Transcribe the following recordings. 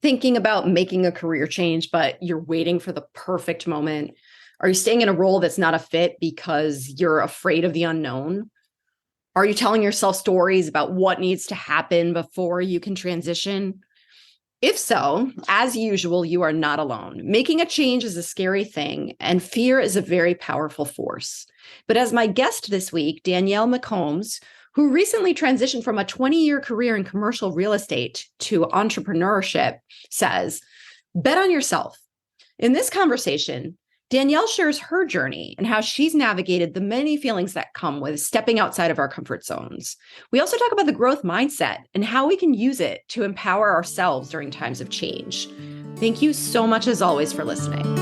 thinking about making a career change, but you're waiting for the perfect moment? Are you staying in a role that's not a fit because you're afraid of the unknown? Are you telling yourself stories about what needs to happen before you can transition? If so, as usual, you are not alone. Making a change is a scary thing, and fear is a very powerful force. But as my guest this week, Danielle McCombs, who recently transitioned from a 20-year career in commercial real estate to entrepreneurship, says, bet on yourself. In this conversation, Danielle shares her journey and how she's navigated the many feelings that come with stepping outside of our comfort zones. We also talk about the growth mindset and how we can use it to empower ourselves during times of change. Thank you so much, as always, for listening.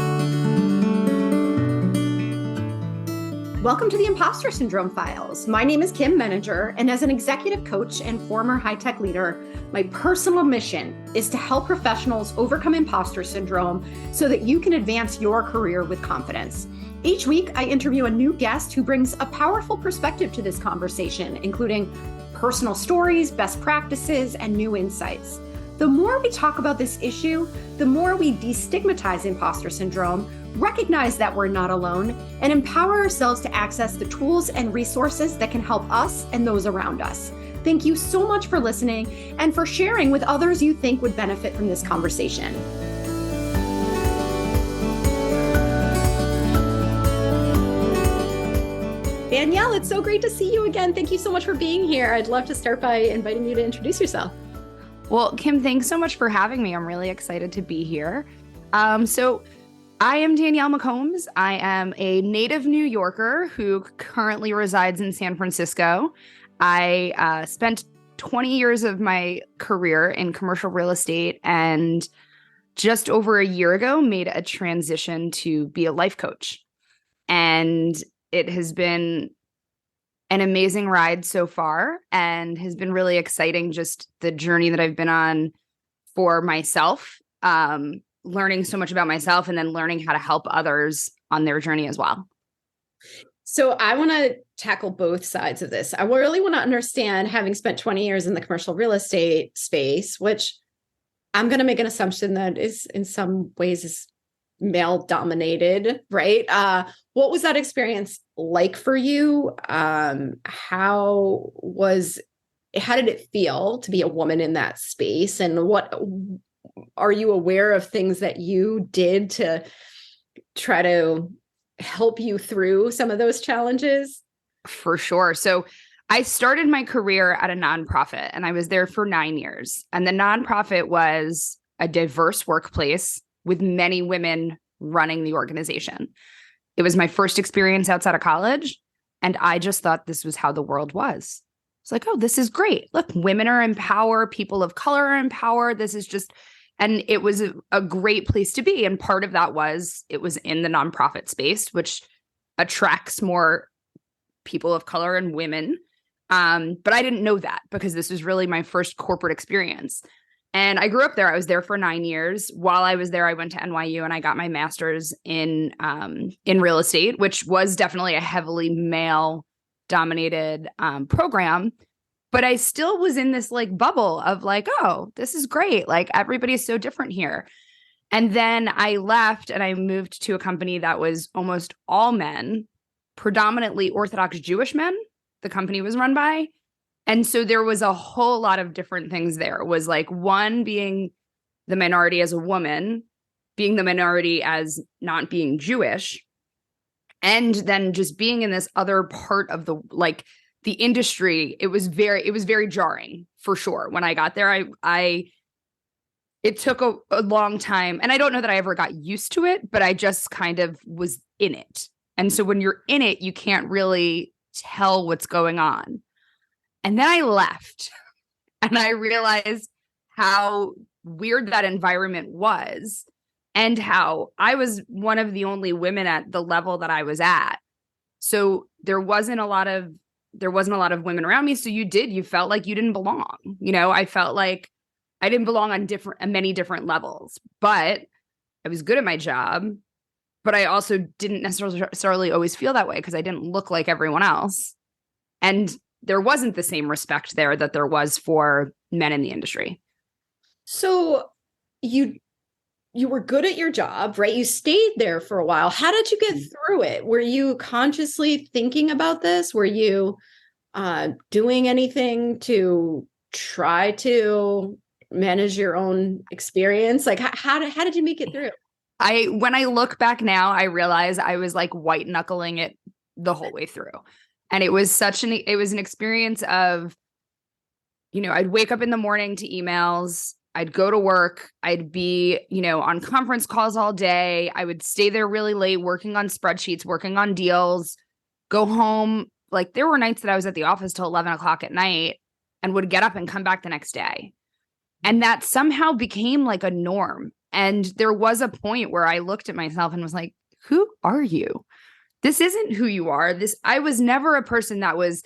Welcome to the Impostor Syndrome Files. My name is Kim Menninger, and as an executive coach and former high-tech leader, my personal mission is to help professionals overcome imposter syndrome so that you can advance your career with confidence. Each week, I interview a new guest who brings a powerful perspective to this conversation, including personal stories, best practices, and new insights. The more we talk about this issue, the more we destigmatize imposter syndrome, recognize that we're not alone, and empower ourselves to access the tools and resources that can help us and those around us. Thank you so much for listening and for sharing with others you think would benefit from this conversation. Danielle, it's so great to see you again. Thank you so much for being here. I'd love to start by inviting you to introduce yourself. Well, Kim, thanks so much for having me. I'm really excited to be here. So I am Danielle McCombs. I am a native New Yorker who currently resides in San Francisco. I spent 20 years of my career in commercial real estate, and just over a year ago made a transition to be a life coach. And it has been an amazing ride so far and has been really exciting, just the journey that I've been on for myself, learning so much about myself and then learning how to help others on their journey as well. So I want to tackle both sides of this. I really want to understand, having spent 20 years in the commercial real estate space, which I'm going to make an assumption that is in some ways is male dominated, right? What was that experience like for you? How did it feel to be a woman in that space? And what are you aware of things that you did to try to help you through some of those challenges? For sure. So I started my career at a nonprofit and I was there for 9 years. And the nonprofit was a diverse workplace with many women running the organization. It was my first experience outside of college. And I just thought this was how the world was. It's like, oh, this is great. Look, women are empowered. People of color are empowered. This is just, and it was a great place to be. And part of that was it was in the nonprofit space, which attracts more people of color and women. But I didn't know that because this was really my first corporate experience. And I grew up there. I was there for 9 years. While I was there, I went to NYU and I got my master's in real estate, which was definitely a heavily male-dominated program. But I still was in this like bubble of like, oh, this is great. Like everybody's so different here. And then I left and I moved to a company that was almost all men, predominantly Orthodox Jewish men. The company was run by. And so there was a whole lot of different things there. It was like one being the minority as a woman, being the minority as not being Jewish, and then just being in this other part of the industry. It was very jarring for sure. When I got there, it took a long time. And I don't know that I ever got used to it, but I just kind of was in it. And so when you're in it, you can't really tell what's going on. And then I left and I realized how weird that environment was and how I was one of the only women at the level that I was at. So there wasn't a lot of women around me. So you felt like you didn't belong. You know, I felt like I didn't belong on many different levels, but I was good at my job. But I also didn't necessarily always feel that way because I didn't look like everyone else. And there wasn't the same respect there that there was for men in the industry. So you were good at your job, right? You stayed there for a while. How did you get through it? Were you consciously thinking about this? Were you doing anything to try to manage your own experience? Like how did you make it through? When I look back now, I realize I was like white knuckling it the whole way through. And it was an experience of, I'd wake up in the morning to emails. I'd go to work. I'd be, on conference calls all day. I would stay there really late, working on spreadsheets, working on deals, go home. Like there were nights that I was at the office till 11 o'clock at night and would get up and come back the next day. And that somehow became like a norm. And there was a point where I looked at myself and was like, who are you? This isn't who you are. I was never a person that was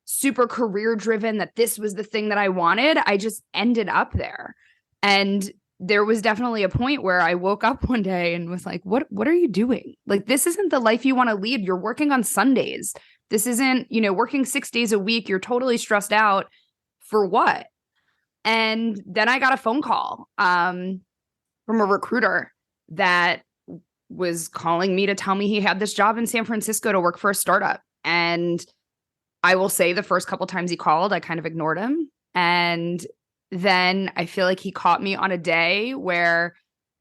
super career driven, that this was the thing that I wanted. I just ended up there. And there was definitely a point where I woke up one day and was like, what are you doing? Like, this isn't the life you want to lead. You're working on Sundays. This isn't, working 6 days a week. You're totally stressed out for what? And then I got a phone call from a recruiter that was calling me to tell me he had this job in San Francisco to work for a startup. And I will say the first couple times he called, I kind of ignored him. And then I feel like he caught me on a day where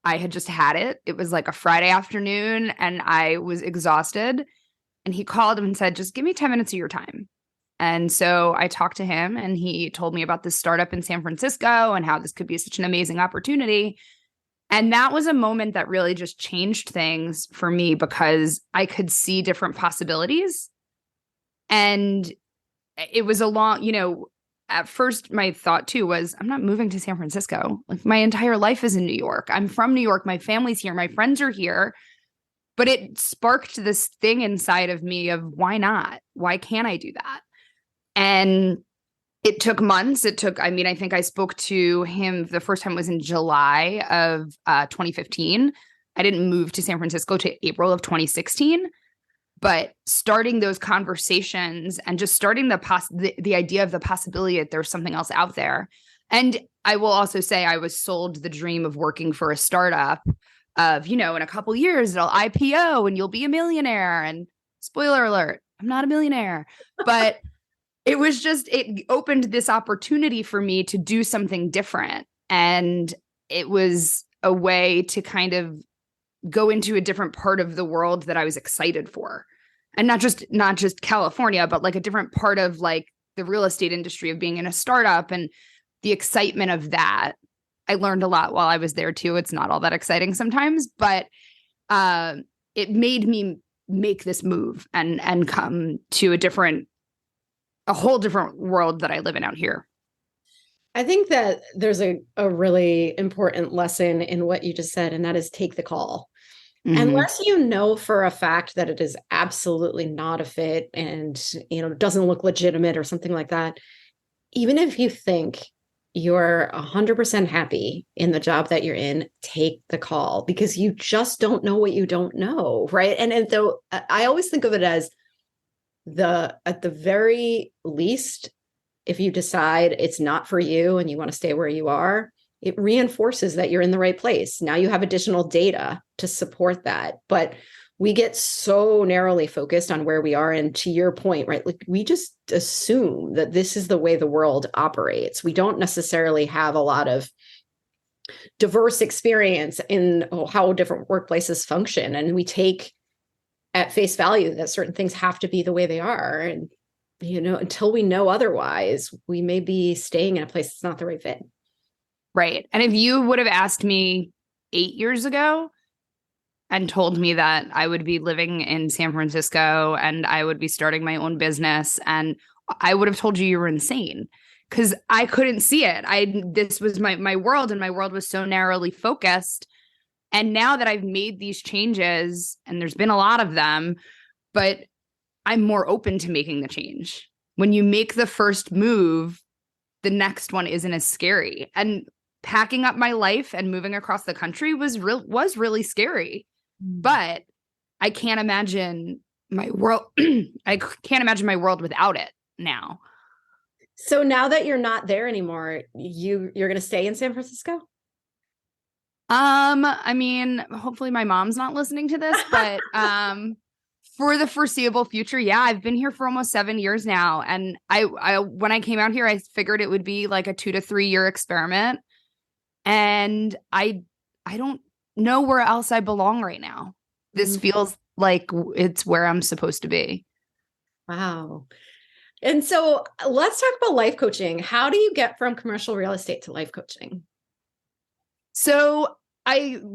I had just had it. It was like a Friday afternoon and I was exhausted. And he called him and said, just give me 10 minutes of your time. And so I talked to him and he told me about this startup in San Francisco and how this could be such an amazing opportunity. And that was a moment that really just changed things for me because I could see different possibilities. And it was at first my thought too was, I'm not moving to San Francisco. Like my entire life is in New York. I'm from New York. My family's here. My friends are here. But it sparked this thing inside of me of why not? Why can't I do that? And it took months. I think I spoke to him the first time was in July of 2015. I didn't move to San Francisco to April of 2016. But starting those conversations and just starting the idea of the possibility that there's something else out there. And I will also say I was sold the dream of working for a startup of, in a couple years, it'll IPO and you'll be a millionaire. And spoiler alert, I'm not a millionaire. But it opened this opportunity for me to do something different. And it was a way to kind of go into a different part of the world that I was excited for. And not just California, but like a different part of like the real estate industry of being in a startup and the excitement of that. I learned a lot while I was there too. It's not all that exciting sometimes, but it made me make this move and come to a whole different world that I live in out here. I think that there's a really important lesson in what you just said, and that is take the call. Mm-hmm. Unless you know for a fact that it is absolutely not a fit and, doesn't look legitimate or something like that, even if you think you're 100% happy in the job that you're in, take the call because you just don't know what you don't know, right? And though I always think of it as at the very least, if you decide it's not for you and you want to stay where you are, it reinforces that you're in the right place. Now you have additional data to support that. But we get so narrowly focused on where we are. And to your point, right, like we just assume that this is the way the world operates. We don't necessarily have a lot of diverse experience in how different workplaces function. And we take at face value that certain things have to be the way they are. And, until we know otherwise, we may be staying in a place that's not the right fit. Right. And if you would have asked me 8 years ago and told me that I would be living in San Francisco and I would be starting my own business, and I would have told you were insane because I couldn't see it. This was my world, and my world was so narrowly focused. And now that I've made these changes, and there's been a lot of them, but I'm more open to making the change. When you make the first move, the next one isn't as scary. And packing up my life and moving across the country was really scary. But I can't imagine my world. I can't imagine my world without it now. So now that you're not there anymore, you're going to stay in San Francisco? I mean, hopefully my mom's not listening to this, but for the foreseeable future, yeah, I've been here for almost 7 years now. And I when I came out here, I figured it would be like a 2 to 3 year experiment. And I don't know where else I belong right now. This feels like it's where I'm supposed to be. Wow. And so let's talk about life coaching. How do you get from commercial real estate to life coaching? So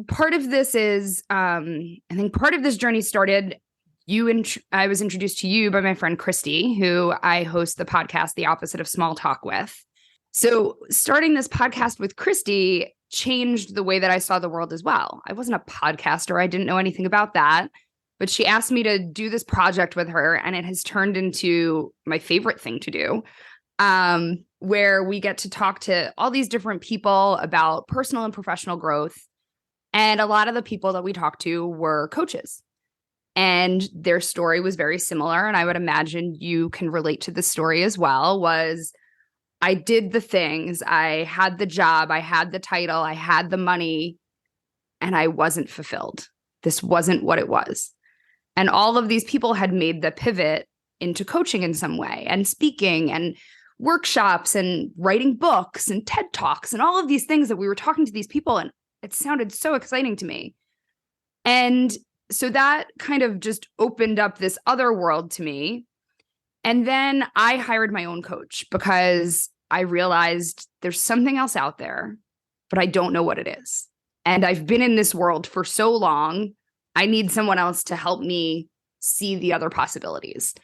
part of this is, I think part of this journey started, I was introduced to you by my friend Christy, who I host the podcast, The Opposite of Small Talk with. So starting this podcast with Christy changed the way that I saw the world as well. I wasn't a podcaster. I didn't know anything about that, but she asked me to do this project with her, and it has turned into my favorite thing to do. Where we get to talk to all these different people about personal and professional growth. And a lot of the people that we talked to were coaches. And their story was very similar. And I would imagine you can relate to the story as well, was I did the things, I had the job, I had the title, I had the money, and I wasn't fulfilled. This wasn't what it was. And all of these people had made the pivot into coaching in some way, and speaking and workshops and writing books and TED Talks and all of these things that we were talking to these people. And it sounded so exciting to me. And so that kind of just opened up this other world to me. And then I hired my own coach because I realized there's something else out there, but I don't know what it is. And I've been in this world for so long. I need someone else to help me see the other possibilities.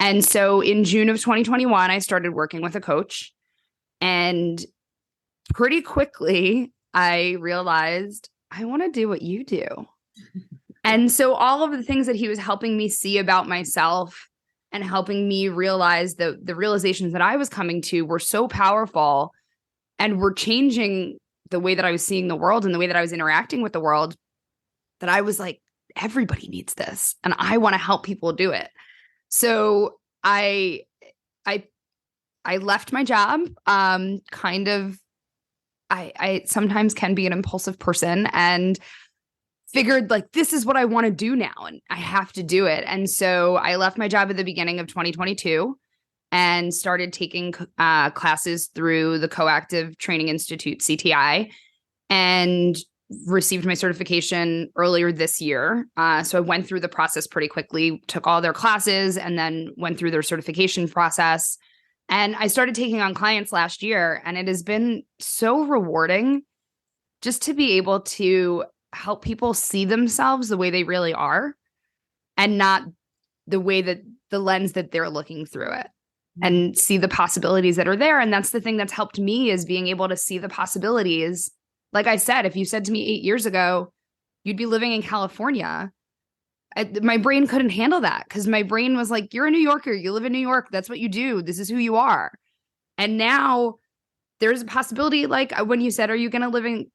And so in June of 2021, I started working with a coach. And pretty quickly, I realized I want to do what you do. And so all of the things that he was helping me see about myself and helping me realize the realizations that I was coming to were so powerful and were changing the way that I was seeing the world and the way that I was interacting with the world, that I was like, everybody needs this, and I want to help people do it. So I left my job. I sometimes can be an impulsive person, and figured like, this is what I want to do now, and I have to do it. And so I left my job at the beginning of 2022 and started taking classes through the Coactive Training Institute, CTI, and received my certification earlier this year. So I went through the process pretty quickly, took all their classes, and then went through their certification process. And I started taking on clients last year, and it has been so rewarding just to be able to help people see themselves the way they really are, and not the way that the lens that they're looking through it, and see the possibilities that are there. And that's the thing that's helped me, is being able to see the possibilities. Like I said, if you said to me 8 years ago, you'd be living in California, my brain couldn't handle that, because my brain was like, you're a New Yorker, you live in New York, that's what you do, this is who you are. And now there's a possibility, like when you said, are you going to live in,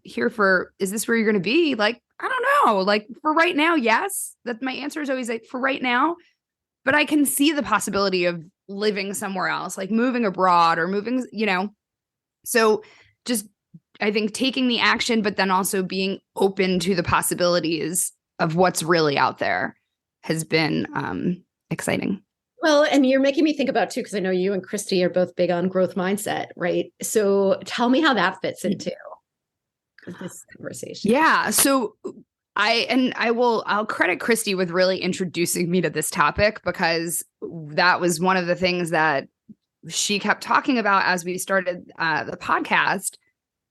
here for, is this where you're going to be? Like, I don't know. Like for right now, yes. That my answer is always like, for right now. But I can see the possibility of living somewhere else, like moving abroad or moving, So just, I think taking the action, but then also being open to the possibilities of what's really out there has been exciting. Well, and you're making me think about too, because I know you and Christy are both big on growth mindset, right? So tell me how that fits into this conversation. Yeah. So I'll credit Christy with really introducing me to this topic, because that was one of the things that she kept talking about as we started the podcast.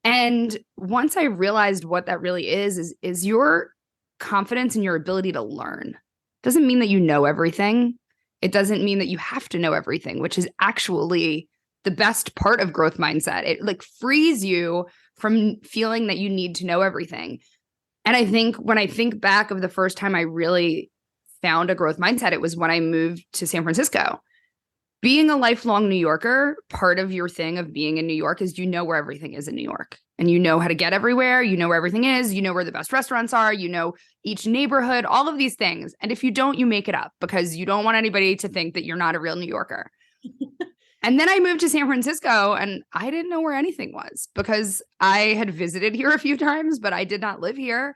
And once I realized what that really is your confidence in your ability to learn. Doesn't mean that you know everything. It doesn't mean that you have to know everything, which is actually the best part of growth mindset. It like frees you from feeling that you need to know everything. And I think when I think back of the first time I really found a growth mindset, it was when I moved to San Francisco. Being a lifelong New Yorker, part of your thing of being in New York is you know where everything is in New York, and you know how to get everywhere. You know where everything is. You know where the best restaurants are. You know each neighborhood, all of these things. And if you don't, you make it up, because you don't want anybody to think that you're not a real New Yorker. And then I moved to San Francisco and I didn't know where anything was because I had visited here a few times, but I did not live here.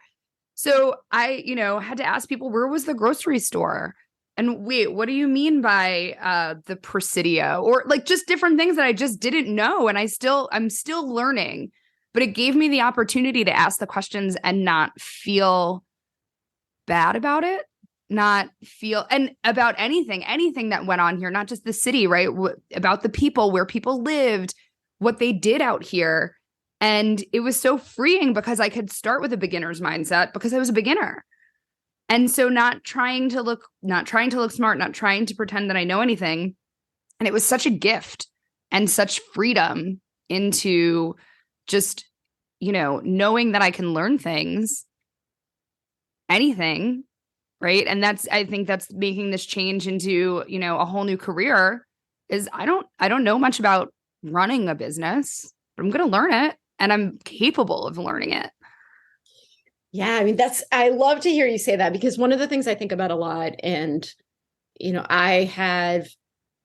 So I, had to ask people, where was the grocery store? And wait, what do you mean by the Presidio? Or like just different things that I just didn't know. And I'm still learning, but it gave me the opportunity to ask the questions and not feel bad about it, not feel, and about anything that went on here, not just the city, right? About the people, where people lived, what they did out here. And it was so freeing because I could start with a beginner's mindset because I was a beginner. And so not trying to look smart, not trying to pretend that I know anything. And it was such a gift and such freedom into just, knowing that I can learn things, anything, right? And I think that's making this change into, a whole new career is I don't know much about running a business, but I'm going to learn it and I'm capable of learning it. Yeah, I mean, I love to hear you say that because one of the things I think about a lot, and, I have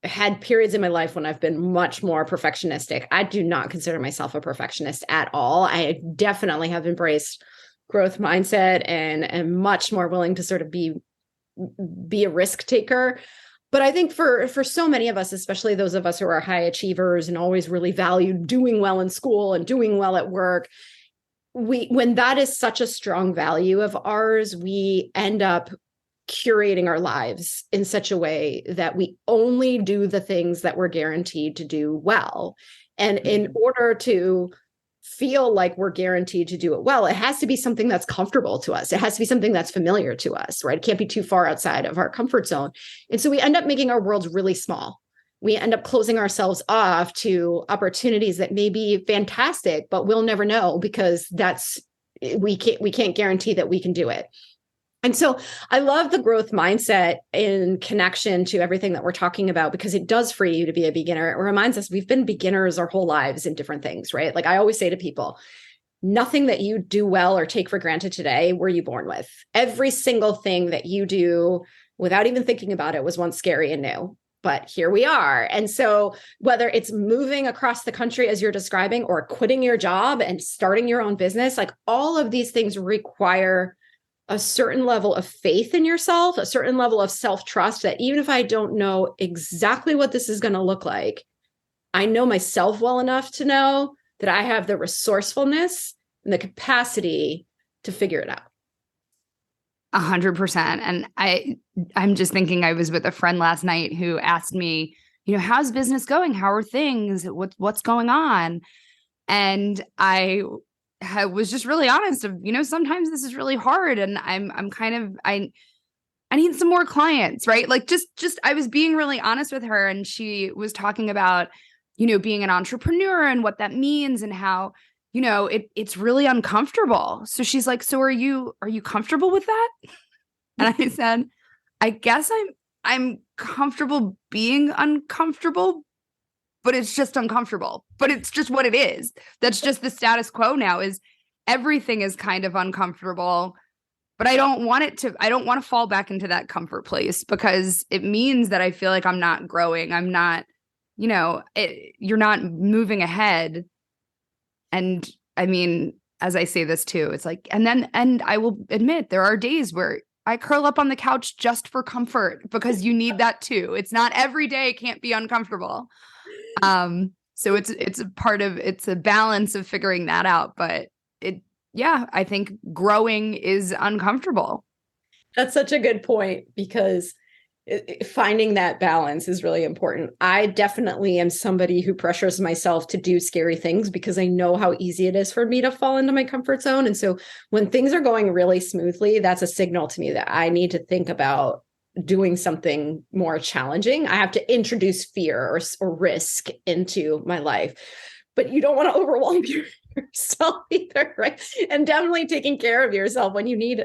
had periods in my life when I've been much more perfectionistic. I do not consider myself a perfectionist at all. I definitely have embraced growth mindset and am much more willing to sort of be a risk taker. But I think for so many of us, especially those of us who are high achievers and always really value doing well in school and doing well at work, when that is such a strong value of ours, we end up curating our lives in such a way that we only do the things that we're guaranteed to do well. And in order to feel like we're guaranteed to do it well, it has to be something that's comfortable to us. It has to be something that's familiar to us, right? It can't be too far outside of our comfort zone. And so we end up making our worlds really small. We end up closing ourselves off to opportunities that may be fantastic, but we'll never know because we can't guarantee that we can do it. And so I love the growth mindset in connection to everything that we're talking about because it does free you to be a beginner. It reminds us we've been beginners our whole lives in different things, right? Like I always say to people, nothing that you do well or take for granted today were you born with. Every single thing that you do without even thinking about it was once scary and new. But here we are. And so whether it's moving across the country as you're describing or quitting your job and starting your own business, like all of these things require a certain level of faith in yourself, a certain level of self-trust that even if I don't know exactly what this is going to look like, I know myself well enough to know that I have the resourcefulness and the capacity to figure it out. 100%. And I'm just thinking, I was with a friend last night who asked me, how's business going? How are things? What's going on? And I was just really honest of, sometimes this is really hard and I need some more clients, right? Like just I was being really honest with her and she was talking about, being an entrepreneur and what that means and how, it's really uncomfortable. So she's like, so are you comfortable with that? And I said, I guess I'm comfortable being uncomfortable, but it's just uncomfortable, but it's just what it is. That's just the status quo now is everything is kind of uncomfortable, but I don't want to fall back into that comfort place because it means that I feel like I'm not growing. I'm not, you're not moving ahead. And I mean, as I say this too, it's like, and I will admit there are days where I curl up on the couch just for comfort because you need that too. It's not every day, it can't be uncomfortable. So it's a balance of figuring that out, but I think growing is uncomfortable. That's such a good point because finding that balance is really important. I definitely am somebody who pressures myself to do scary things because I know how easy it is for me to fall into my comfort zone. And so when things are going really smoothly, that's a signal to me that I need to think about doing something more challenging. I have to introduce fear or risk into my life, but you don't want to overwhelm yourself either, right? And definitely taking care of yourself when you need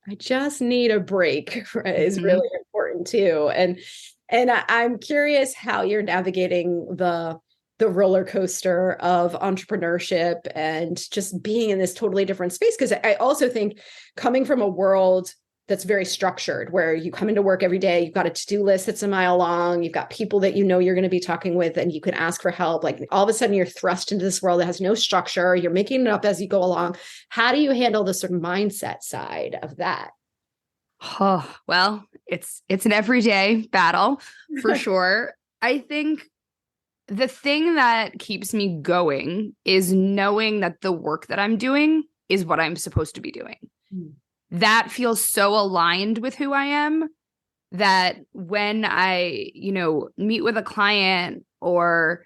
I just need a break, right, is really important too. And I'm curious how you're navigating the roller coaster of entrepreneurship and just being in this totally different space. Because I also think coming from a world that's very structured, where you come into work every day, you've got a to-do list that's a mile long, you've got people that you know you're going to be talking with, and you can ask for help. Like all of a sudden you're thrust into this world that has no structure. You're making it up as you go along. How do you handle the sort of mindset side of that? Oh, well, it's an everyday battle for sure. I think the thing that keeps me going is knowing that the work that I'm doing is what I'm supposed to be doing. Mm. That feels so aligned with who I am that when I, meet with a client, or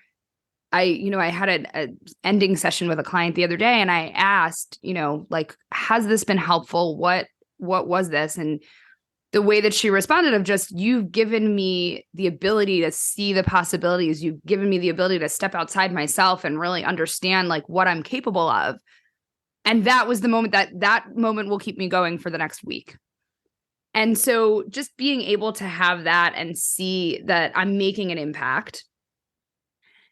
I had a ending session with a client the other day, and I asked, like, has this been helpful? What was this? And the way that she responded of just, you've given me the ability to see the possibilities. You've given me the ability to step outside myself and really understand like what I'm capable of. And that was the moment that moment will keep me going for the next week. And so just being able to have that and see that I'm making an impact.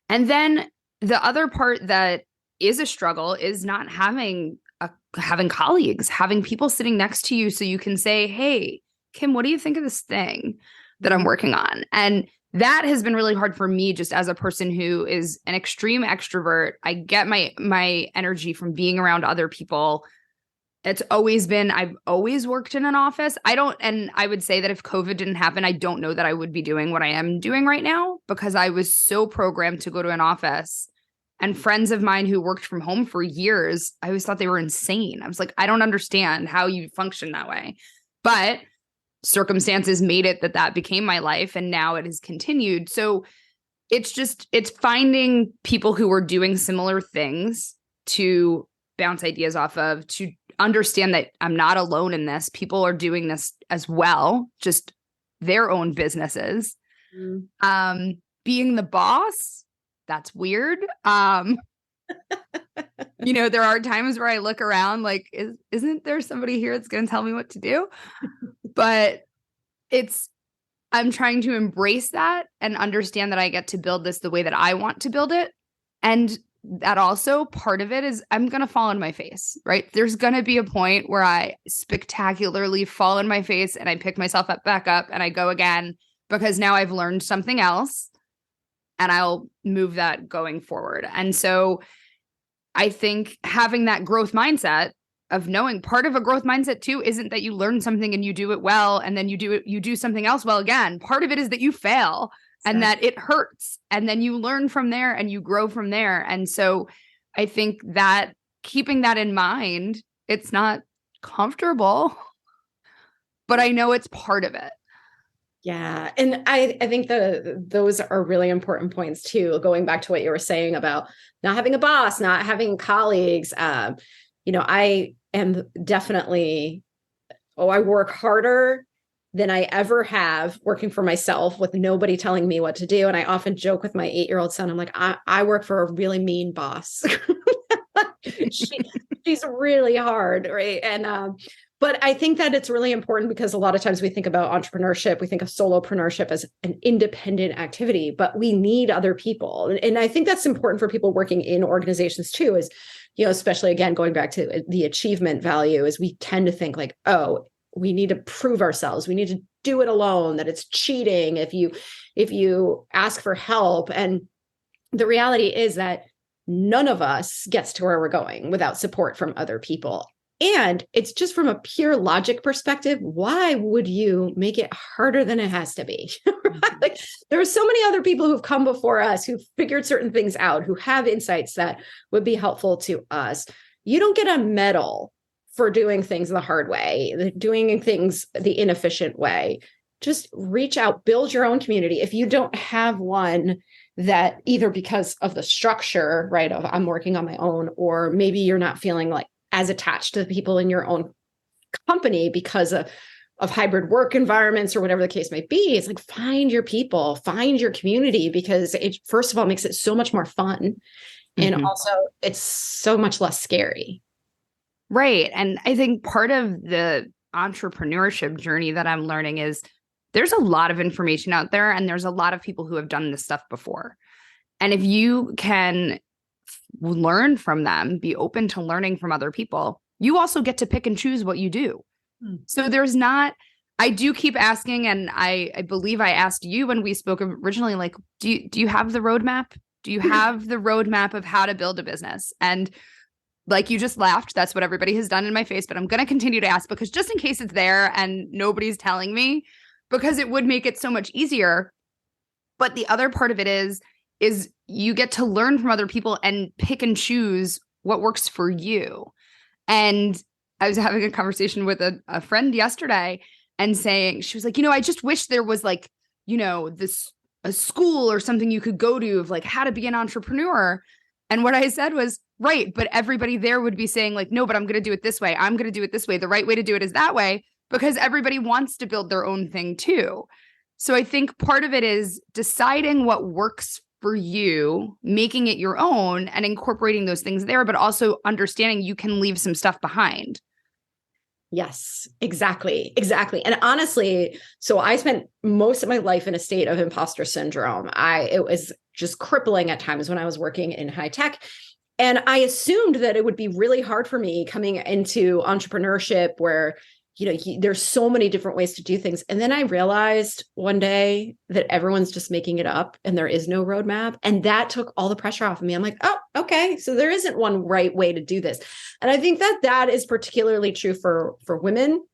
And then the other part that is a struggle is not having colleagues, having people sitting next to you so you can say, hey, Kim, what do you think of this thing that I'm working on? And that has been really hard for me, just as a person who is an extreme extrovert. I get my energy from being around other people. I've always worked in an office. And I would say that if COVID didn't happen, I don't know that I would be doing what I am doing right now, because I was so programmed to go to an office. And friends of mine who worked from home for years, I always thought they were insane. I was like, I don't understand how you function that way. But circumstances made it that became my life, and now it has continued. So it's finding people who are doing similar things to bounce ideas off of, to understand that I'm not alone in this. People are doing this as well, just their own businesses. Being the boss, that's weird. There are times where I look around like, isn't there somebody here that's going to tell me what to do? But I'm trying to embrace that and understand that I get to build this the way that I want to build it. And that also part of it is I'm going to fall on my face, right? There's going to be a point where I spectacularly fall on my face and I pick myself back up and I go again, because now I've learned something else and I'll move that going forward. And so I think having that growth mindset of knowing part of a growth mindset too isn't that you learn something and you do it well and then you do something else well again. Part of it is that you fail and that it hurts, and then you learn from there and you grow from there. And so I think that keeping that in mind, it's not comfortable, but I know it's part of it. Yeah. And I think those are really important points too, going back to what you were saying about not having a boss, not having colleagues. I am definitely, I work harder than I ever have working for myself with nobody telling me what to do. And I often joke with my 8-year-old son, I'm like, I work for a really mean boss. She's really hard. Right. And, but I think that it's really important, because a lot of times we think about entrepreneurship, we think of solopreneurship as an independent activity, but we need other people. And I think that's important for people working in organizations too, is, especially again, going back to the achievement value, is we tend to think like, oh, we need to prove ourselves. We need to do it alone, that it's cheating if you ask for help. And the reality is that none of us gets to where we're going without support from other people. And it's just from a pure logic perspective, why would you make it harder than it has to be? Like, there are so many other people who've come before us, who've figured certain things out, who have insights that would be helpful to us. You don't get a medal for doing things the hard way, doing things the inefficient way. Just reach out, build your own community. If you don't have one, that either because of the structure, right, of I'm working on my own, or maybe you're not feeling like as attached to the people in your own company because of hybrid work environments or whatever the case might be, it's like, find your people, find your community, because it, first of all, makes it so much more fun. And also it's so much less scary. Right. And I think part of the entrepreneurship journey that I'm learning is there's a lot of information out there, and there's a lot of people who have done this stuff before. And if you can learn from them, be open to learning from other people, you also get to pick and choose what you do. So there's not, I do keep asking, and I believe I asked you when we spoke originally, like, do you have the roadmap? Do you have the roadmap of how to build a business? And like you just laughed, that's what everybody has done in my face, but I'm going to continue to ask because just in case it's there and nobody's telling me, because it would make it so much easier. But the other part of it is you get to learn from other people and pick and choose what works for you. And I was having a conversation with a friend yesterday and saying, she was like, I just wish there was like, this a school or something you could go to of like how to be an entrepreneur. And what I said was, right, but everybody there would be saying like, no, but I'm going to do it this way. I'm going to do it this way. The right way to do it is that way, because everybody wants to build their own thing too. So I think part of it is deciding what works for you, making it your own and incorporating those things there, but also understanding you can leave some stuff behind. Yes, exactly. Exactly. And honestly, so I spent most of my life in a state of imposter syndrome. It was just crippling at times when I was working in high tech. And I assumed that it would be really hard for me coming into entrepreneurship where, there's so many different ways to do things. And then I realized one day that everyone's just making it up and there is no roadmap. And that took all the pressure off of me. I'm like, oh, okay. So there isn't one right way to do this. And I think that is particularly true for women.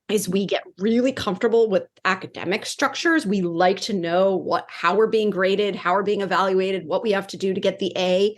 Is we get really comfortable with academic structures. We like to know how we're being graded, how we're being evaluated, what we have to do to get the A.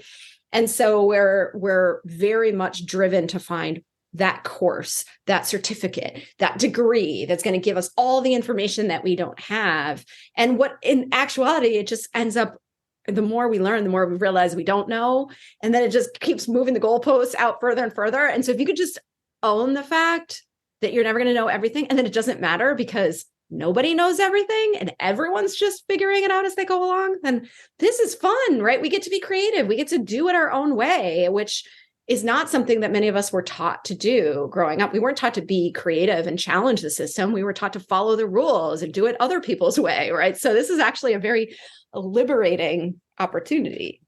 And so we're very much driven to find that course, that certificate, that degree that's going to give us all the information that we don't have. And what in actuality, it just ends up, the more we learn, the more we realize we don't know. And then it just keeps moving the goalposts out further and further. And so if you could just own the fact that you're never going to know everything, and then it doesn't matter because nobody knows everything and everyone's just figuring it out as they go along, then this is fun, right? We get to be creative. We get to do it our own way, which is not something that many of us were taught to do growing up. We weren't taught to be creative and challenge the system. We were taught to follow the rules and do it other people's way, right? So this is actually a very liberating opportunity.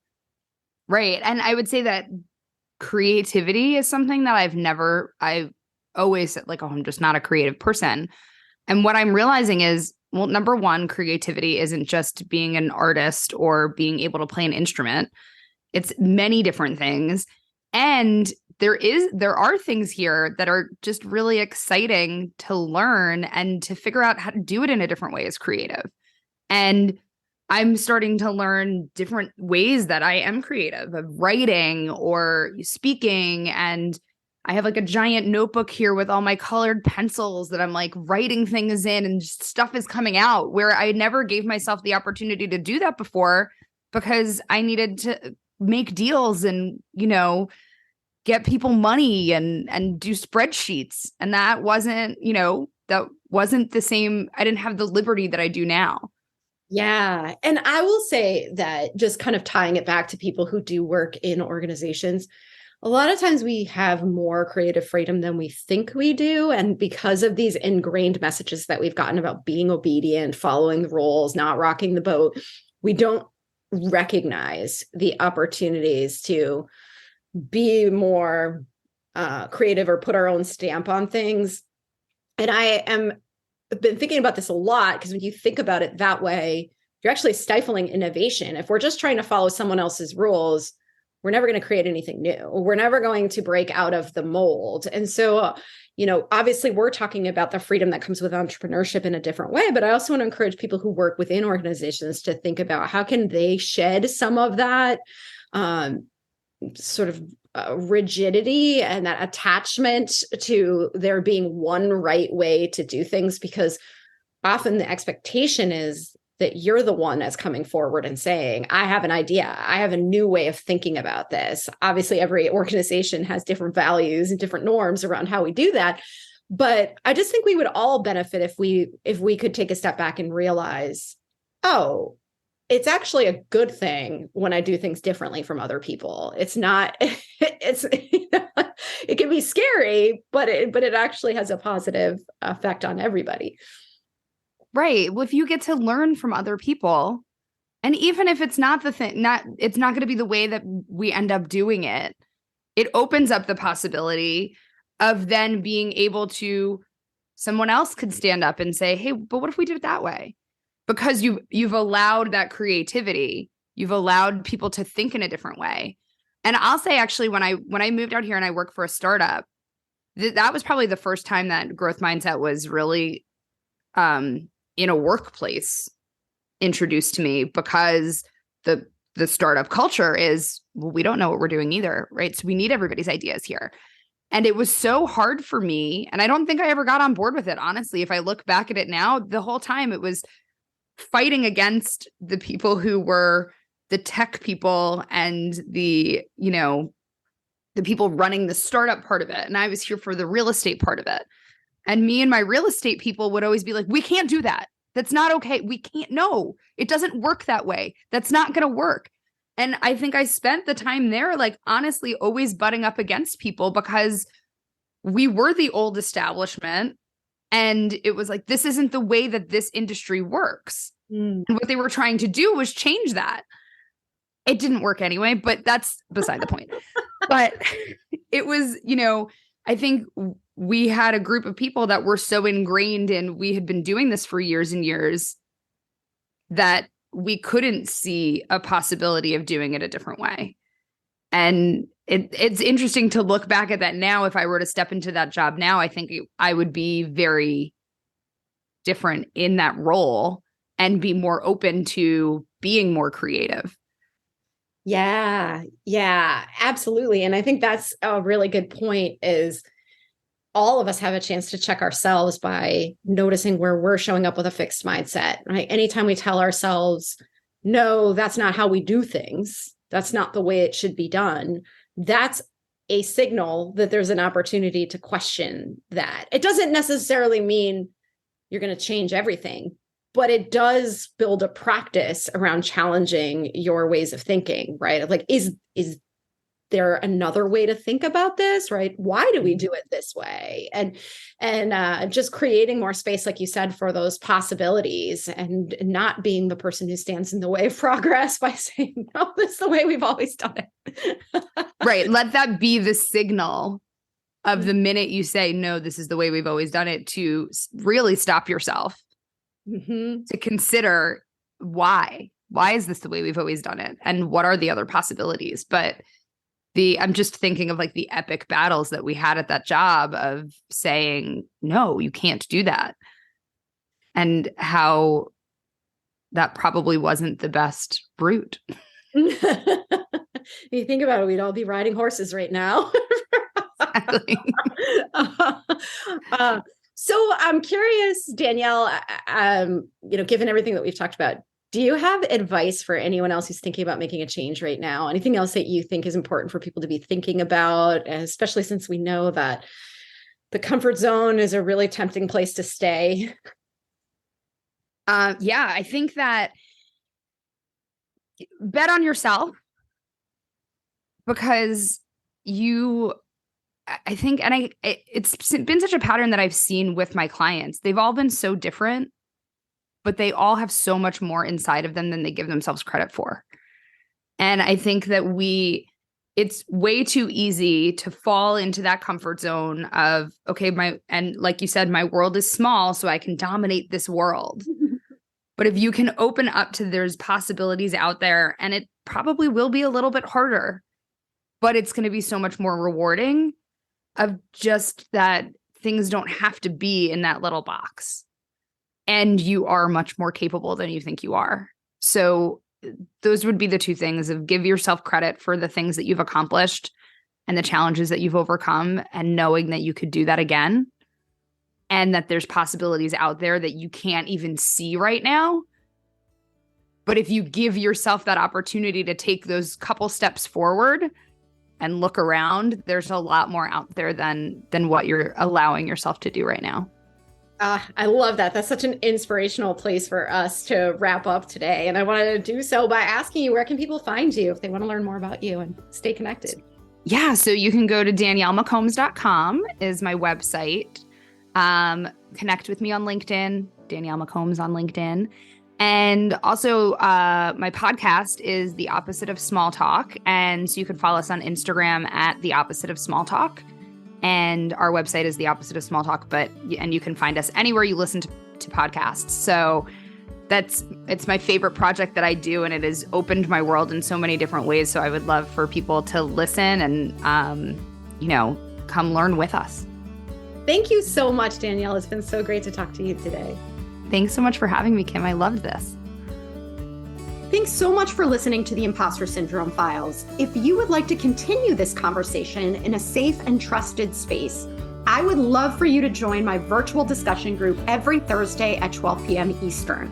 Right. And I would say that creativity is something that I've always said like, oh, I'm just not a creative person. And what I'm realizing is, well, number one, creativity isn't just being an artist or being able to play an instrument. It's many different things. And there are things here that are just really exciting to learn and to figure out how to do it in a different way as creative. And I'm starting to learn different ways that I am creative, of writing or speaking. And I have like a giant notebook here with all my colored pencils that I'm like writing things in, and just stuff is coming out where I never gave myself the opportunity to do that before because I needed to make deals and, get people money and do spreadsheets. And that wasn't the same. I didn't have the liberty that I do now. Yeah. And I will say that, just kind of tying it back to people who do work in organizations, a lot of times we have more creative freedom than we think we do. And because of these ingrained messages that we've gotten about being obedient, following the rules, not rocking the boat, we don't recognize the opportunities to be more creative or put our own stamp on things. And I've been thinking about this a lot, because when you think about it that way, you're actually stifling innovation. If we're just trying to follow someone else's rules, we're never going to create anything new. We're never going to break out of the mold. And so, obviously we're talking about the freedom that comes with entrepreneurship in a different way, but I also want to encourage people who work within organizations to think about how can they shed some of that sort of rigidity and that attachment to there being one right way to do things, because often the expectation is that you're the one that's coming forward and saying, I have an idea. I have a new way of thinking about this. Obviously, every organization has different values and different norms around how we do that. But I just think we would all benefit if we could take a step back and realize, oh, it's actually a good thing when I do things differently from other people. It's not, it can be scary, but it actually has a positive effect on everybody. Right. Well, if you get to learn from other people, and even if it's not it's not going to be the way that we end up doing it, it opens up the possibility of then being able to someone else could stand up and say, hey, but what if we did it that way? Because you've allowed that creativity. You've allowed people to think in a different way. And I'll say, actually, when I moved out here and I worked for a startup, that was probably the first time that growth mindset was really in a workplace introduced to me, because the startup culture is, well, we don't know what we're doing either, right? So we need everybody's ideas here. And it was so hard for me. And I don't think I ever got on board with it. Honestly, if I look back at it now, the whole time it was fighting against the people who were the tech people and the people running the startup part of it. And I was here for the real estate part of it. And me and my real estate people would always be like, we can't do that. That's not okay. We can't. No, it doesn't work that way. That's not going to work. And I think I spent the time there, like, honestly, always butting up against people because we were the old establishment. And it was like, this isn't the way that this industry works. And what they were trying to do was change that. It didn't work anyway, but that's beside the point. But it was, I think we had a group of people that were so ingrained and we had been doing this for years and years that we couldn't see a possibility of doing it a different way. And it's interesting to look back at that now. If I were to step into that job now, I think I would be very different in that role and be more open to being more creative. Yeah, absolutely. And I think that's a really good point, is all of us have a chance to check ourselves by noticing where we're showing up with a fixed mindset, right? Anytime we tell ourselves, no, that's not how we do things, that's not the way it should be done, that's a signal that there's an opportunity to question that. It doesn't necessarily mean you're going to change everything, but it does build a practice around challenging your ways of thinking, right? Like, is there another way to think about this, right? Why do we do it this way? And just creating more space, like you said, for those possibilities, and not being the person who stands in the way of progress by saying, no, this is the way we've always done it. Right. Let that be the signal of the minute you say, no, this is the way we've always done it, to really stop yourself. To consider why is this the way we've always done it? And what are the other possibilities? But I'm just thinking of like the epic battles that we had at that job of saying, no, you can't do that. And how that probably wasn't the best route. You think about it, we'd all be riding horses right now. Exactly. So I'm curious, Danielle, given everything that we've talked about, do you have advice for anyone else who's thinking about making a change right now? Anything else that you think is important for people to be thinking about, especially since we know that the comfort zone is a really tempting place to stay? Yeah, I think that bet on yourself, because I think, and it's been such a pattern that I've seen with my clients. They've all been so different, but they all have so much more inside of them than they give themselves credit for. And I think that it's way too easy to fall into that comfort zone of, okay, and like you said, my world is small, so I can dominate this world. But if you can open up to there's possibilities out there, and it probably will be a little bit harder, but it's going to be so much more rewarding, of just that things don't have to be in that little box. And you are much more capable than you think you are. So those would be the two things: of give yourself credit for the things that you've accomplished and the challenges that you've overcome, and knowing that you could do that again, and that there's possibilities out there that you can't even see right now. But if you give yourself that opportunity to take those couple steps forward and look around, there's a lot more out there than what you're allowing yourself to do right now. I love that. That's such an inspirational place for us to wrap up today. And I wanted to do so by asking you, where can people find you if they want to learn more about you and stay connected? Yeah, so you can go to DanielleMcCombs.com is my website. Connect with me on LinkedIn, Danielle McCombs on LinkedIn. And also my podcast is The Opposite of Small Talk. And so you can follow us on Instagram at The Opposite of Small Talk. And our website is the opposite of small talk, and you can find us anywhere you listen to podcasts. So it's my favorite project that I do, and it has opened my world in so many different ways. So I would love for people to listen and, come learn with us. Thank you so much, Danielle. It's been so great to talk to you today. Thanks so much for having me, Kim. I loved this. Thanks so much for listening to the Impostor Syndrome Files. If you would like to continue this conversation in a safe and trusted space, I would love for you to join my virtual discussion group every Thursday at 12 p.m. Eastern.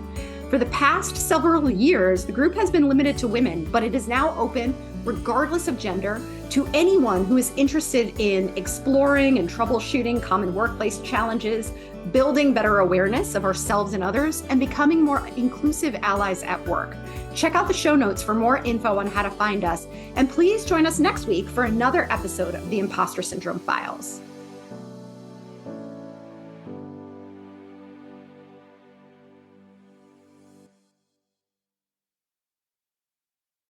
For the past several years, the group has been limited to women, but it is now open, regardless of gender, to anyone who is interested in exploring and troubleshooting common workplace challenges, building better awareness of ourselves and others, and becoming more inclusive allies at work. Check out the show notes for more info on how to find us, and please join us next week for another episode of the Impostor Syndrome Files.